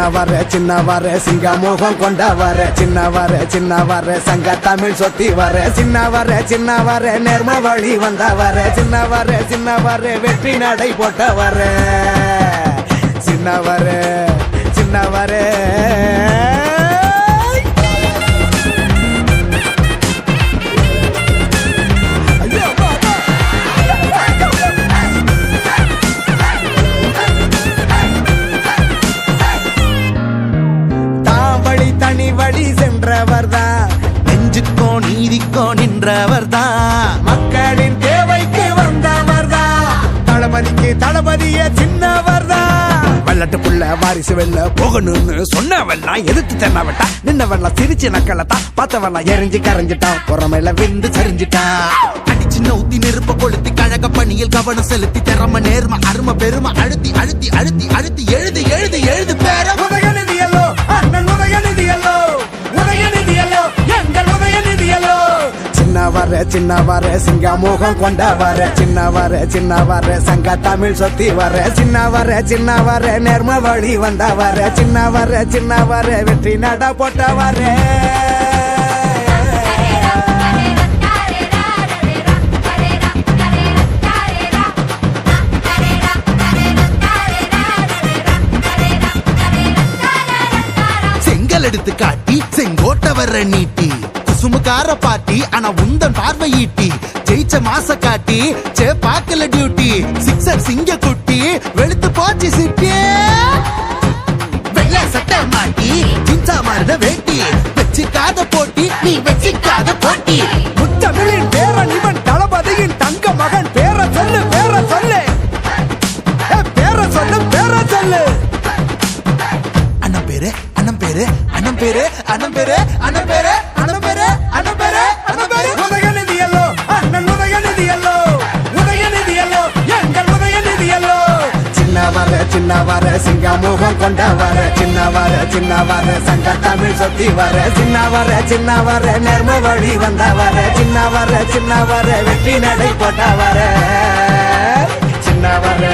சின்னவர சிங்கமோகம் கொண்டவர சின்னவர சங்க தமிழ் சொத்தி வர சின்னவர நேர்ம வழி வந்தவர சின்னவர வெற்றி நடை போட்டவர சின்னவர தனி வழி சென்றவர்தான் நெஞ்சுக்கோ நீதிக்கோ நின்றவர்தான் மக்களின் தேவைக்கு வந்தவர்தான் தளபதிக்கு தளபதிய சின்னவர்தான் வெள்ளட்டுக்குள்ள வாரிசு வெள்ள போகணும்னு சொன்னவெல்லாம் எதிர்த்து தென்னவட்டா நின்னவெல்லாம் சிரிச்சு நக்கலத்தான் பார்த்தவெல்லாம் எரிஞ்சு கரைஞ்சிட்டான் புறமையில விந்து சரிஞ்சிட்டான் சின்ன ஊத்தி நெருப்ப கொளுத்தி கழக பணியில் கவனம் செலுத்தி திறம நேர்ம அரும பெரும அழுத்தி அழுத்தி அழுத்தி அழுத்தி எழுது எழுது எழுது பேர உதயநிதியல்லோ அண்ணன் உதயநிதியல்லோ உதயநிதியல்லோ எங்கள் உதயநிதியல்லோ சின்னவர சிங்கமோகம் கொண்டவர சின்னவர சங்க தமிழ் சொத்தி வர சின்னவர நேர்ம வழி வந்தவர சின்னவர வெற்றி நட போட்டவர எடுத்து காட்டி செங்கோட்ட வர்ற நீட்டி குசுமுக்கார பாட்டி ஆனா உந்தன் பார்வை ஈட்டி ஜெயிச்ச மாச காட்டி சே பாக்கல டியூட்டி சிக்ஸர் சிங்க குட்டி வெளுத்து போச்சு சிட்டி வெள்ள சட்டை மாட்டி சிஞ்சா மாறுத வேட்டி வச்சிக்காத போட்டி நீ வச்சிக்காத போட்டி முத்தமிழின் பேரன் இவன் தளபதியின் தங்க மகன் பேர சொல்லு அண்ணன் பேரு உதயநிதியல்லோ அண்ணன் உதயநிதியல்லோ எங்கள் உதயநிதியல்லோ சின்னவர சிங்கமோகம் கொண்டவர சின்னவர சங்க தமிழ் சொத்தி வர சின்னவர நேர்ம வழி வந்தவர சின்னவர வெற்றி நடை போட்டவர சின்னவர